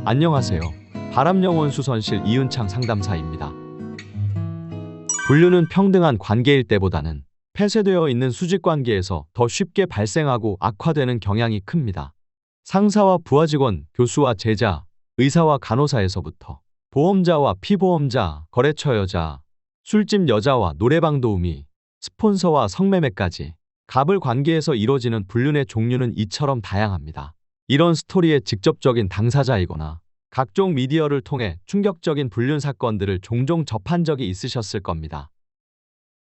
안녕하세요. 바람영혼 수선실 이윤창 상담사입니다. 분류는 평등한 관계일 때보다는 폐쇄되어 있는 수직관계에서 더 쉽게 발생하고 악화되는 경향이 큽니다. 상사와 부하 직원, 교수와 제자, 의사와 간호사에서부터 보험자와 피보험자, 거래처 여자, 술집 여자와 노래방 도우미, 스폰서와 성매매까지 갑을 관계에서 이루어지는 불륜의 종류는 이처럼 다양합니다. 이런 스토리의 직접적인 당사자이거나 각종 미디어를 통해 충격적인 불륜 사건들을 종종 접한 적이 있으셨을 겁니다.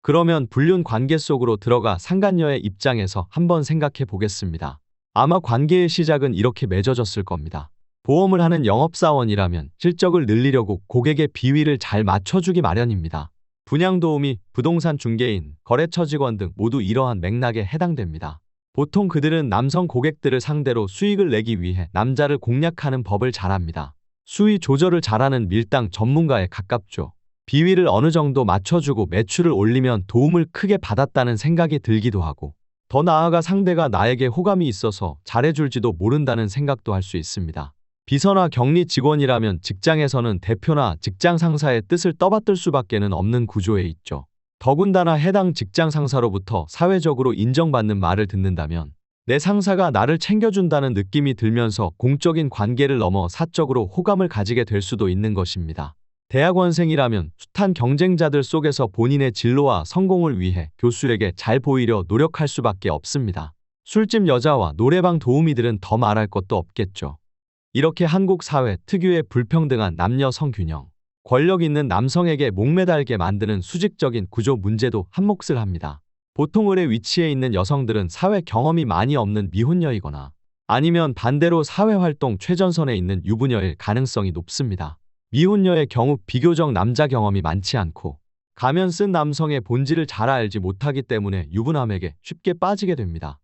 그러면 불륜 관계 속으로 들어가 상간녀의 입장에서 한번 생각해 보겠습니다. 아마 관계의 시작은 이렇게 맺어졌을 겁니다. 보험을 하는 영업사원이라면 실적을 늘리려고 고객의 비위를 잘 맞춰주기 마련입니다. 분양도우미, 부동산 중개인, 거래처 직원 등 모두 이러한 맥락에 해당됩니다. 보통 그들은 남성 고객들을 상대로 수익을 내기 위해 남자를 공략하는 법을 잘합니다. 수위 조절을 잘하는 밀당 전문가에 가깝죠. 비위를 어느 정도 맞춰주고 매출을 올리면 도움을 크게 받았다는 생각이 들기도 하고, 더 나아가 상대가 나에게 호감이 있어서 잘해줄지도 모른다는 생각도 할 수 있습니다. 비서나 격리 직원이라면 직장에서는 대표나 직장 상사의 뜻을 떠받들 수밖에는 없는 구조에 있죠. 더군다나 해당 직장 상사로부터 사회적으로 인정받는 말을 듣는다면 내 상사가 나를 챙겨준다는 느낌이 들면서 공적인 관계를 넘어 사적으로 호감을 가지게 될 수도 있는 것입니다. 대학원생이라면 숱한 경쟁자들 속에서 본인의 진로와 성공을 위해 교수에게 잘 보이려 노력할 수밖에 없습니다. 술집 여자와 노래방 도우미들은 더 말할 것도 없겠죠. 이렇게 한국 사회 특유의 불평등한 남녀 성균형, 권력 있는 남성에게 목매달게 만드는 수직적인 구조 문제도 한몫을 합니다. 보통 을의 위치에 있는 여성들은 사회 경험이 많이 없는 미혼녀이거나 아니면 반대로 사회활동 최전선에 있는 유부녀일 가능성이 높습니다. 미혼녀의 경우 비교적 남자 경험이 많지 않고 가면 쓴 남성의 본질을 잘 알지 못하기 때문에 유부남에게 쉽게 빠지게 됩니다.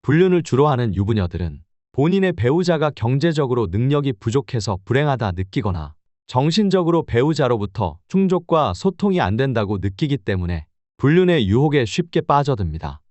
불륜을 주로 하는 유부녀들은 본인의 배우자가 경제적으로 능력이 부족해서 불행하다 느끼거나 정신적으로 배우자로부터 충족과 소통이 안 된다고 느끼기 때문에 불륜의 유혹에 쉽게 빠져듭니다.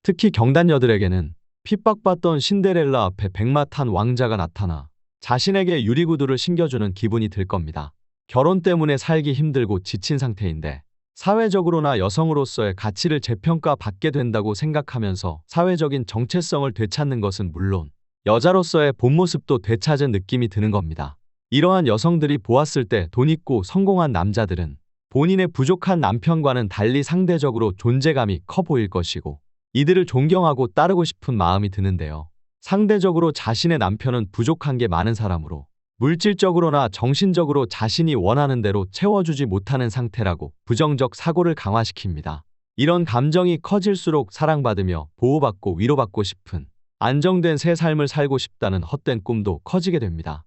특히 경단녀들에게는 핍박받던 신데렐라 앞에 백마 탄 왕자가 나타나 자신에게 유리구두를 신겨주는 기분이 들 겁니다. 결혼 때문에 살기 힘들고 지친 상태인데 사회적으로나 여성으로서의 가치를 재평가받게 된다고 생각하면서 사회적인 정체성을 되찾는 것은 물론 여자로서의 본 모습도 되찾은 느낌이 드는 겁니다. 이러한 여성들이 보았을 때 돈 있고 성공한 남자들은 본인의 부족한 남편과는 달리 상대적으로 존재감이 커 보일 것이고 이들을 존경하고 따르고 싶은 마음이 드는데요. 상대적으로 자신의 남편은 부족한 게 많은 사람으로 물질적으로나 정신적으로 자신이 원하는 대로 채워주지 못하는 상태라고 부정적 사고를 강화시킵니다. 이런 감정이 커질수록 사랑받으며 보호받고 위로받고 싶은 안정된 새 삶을 살고 싶다는 헛된 꿈도 커지게 됩니다.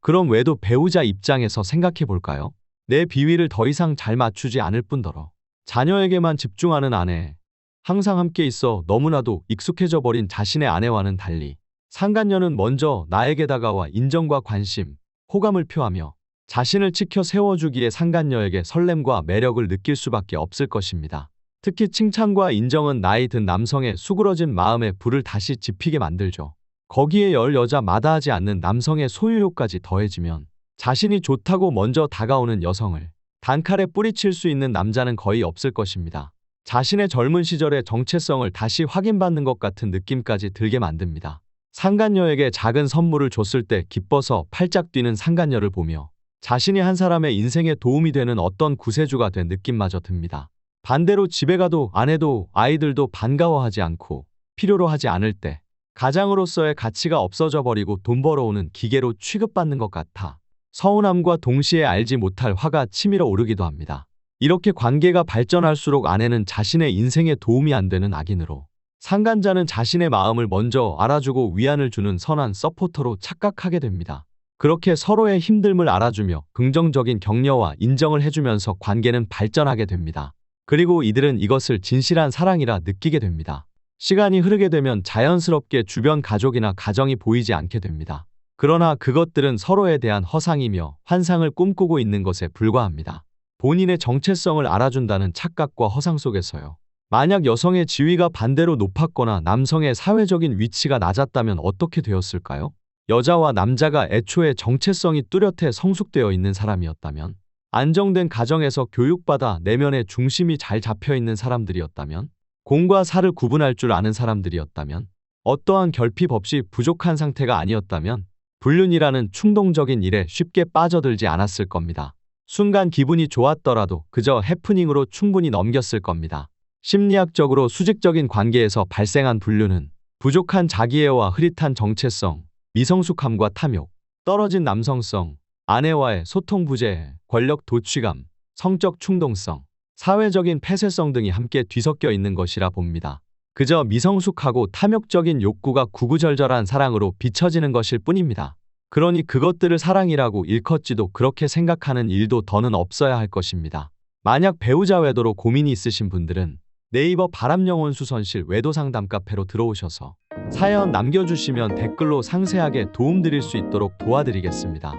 그럼 외도 배우자 입장에서 생각해 볼까요? 내 비위를 더 이상 잘 맞추지 않을 뿐더러 자녀에게만 집중하는 아내, 항상 함께 있어 너무나도 익숙해져 버린 자신의 아내와는 달리 상간녀는 먼저 나에게 다가와 인정과 관심, 호감을 표하며 자신을 지켜 세워주기에 상간녀에게 설렘과 매력을 느낄 수밖에 없을 것입니다. 특히 칭찬과 인정은 나이 든 남성의 수그러진 마음에 불을 다시 지피게 만들죠. 거기에 열 여자 마다하지 않는 남성의 소유욕까지 더해지면 자신이 좋다고 먼저 다가오는 여성을 단칼에 뿌리칠 수 있는 남자는 거의 없을 것입니다. 자신의 젊은 시절의 정체성을 다시 확인받는 것 같은 느낌까지 들게 만듭니다. 상간녀에게 작은 선물을 줬을 때 기뻐서 팔짝 뛰는 상간녀를 보며 자신이 한 사람의 인생에 도움이 되는 어떤 구세주가 된 느낌마저 듭니다. 반대로 집에 가도 아내도 아이들도 반가워하지 않고 필요로 하지 않을 때 가장으로서의 가치가 없어져 버리고 돈 벌어오는 기계로 취급받는 것 같아 서운함과 동시에 알지 못할 화가 치밀어 오르기도 합니다. 이렇게 관계가 발전할수록 아내는 자신의 인생에 도움이 안 되는 악인으로, 상간자는 자신의 마음을 먼저 알아주고 위안을 주는 선한 서포터로 착각하게 됩니다. 그렇게 서로의 힘듦을 알아주며 긍정적인 격려와 인정을 해주면서 관계는 발전하게 됩니다. 그리고 이들은 이것을 진실한 사랑이라 느끼게 됩니다. 시간이 흐르게 되면 자연스럽게 주변 가족이나 가정이 보이지 않게 됩니다. 그러나 그것들은 서로에 대한 허상이며 환상을 꿈꾸고 있는 것에 불과합니다. 본인의 정체성을 알아준다는 착각과 허상 속에서요. 만약 여성의 지위가 반대로 높았거나 남성의 사회적인 위치가 낮았다면 어떻게 되었을까요? 여자와 남자가 애초에 정체성이 뚜렷해 성숙되어 있는 사람이었다면, 안정된 가정에서 교육받아 내면의 중심이 잘 잡혀 있는 사람들이었다면, 공과 사를 구분할 줄 아는 사람들이었다면, 어떠한 결핍 없이 부족한 상태가 아니었다면 불륜이라는 충동적인 일에 쉽게 빠져들지 않았을 겁니다. 순간 기분이 좋았더라도 그저 해프닝으로 충분히 넘겼을 겁니다. 심리학적으로 수직적인 관계에서 발생한 불륜은 부족한 자기애와 흐릿한 정체성, 미성숙함과 탐욕, 떨어진 남성성, 아내와의 소통 부재, 권력 도취감, 성적 충동성, 사회적인 폐쇄성 등이 함께 뒤섞여 있는 것이라 봅니다. 그저 미성숙하고 탐욕적인 욕구가 구구절절한 사랑으로 비춰지는 것일 뿐입니다. 그러니 그것들을 사랑이라고 일컫지도 그렇게 생각하는 일도 더는 없어야 할 것입니다. 만약 배우자 외도로 고민이 있으신 분들은 네이버 바람영혼 수선실 외도 상담 카페로 들어오셔서 사연 남겨주시면 댓글로 상세하게 도움드릴 수 있도록 도와드리겠습니다.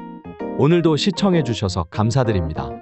오늘도 시청해주셔서 감사드립니다.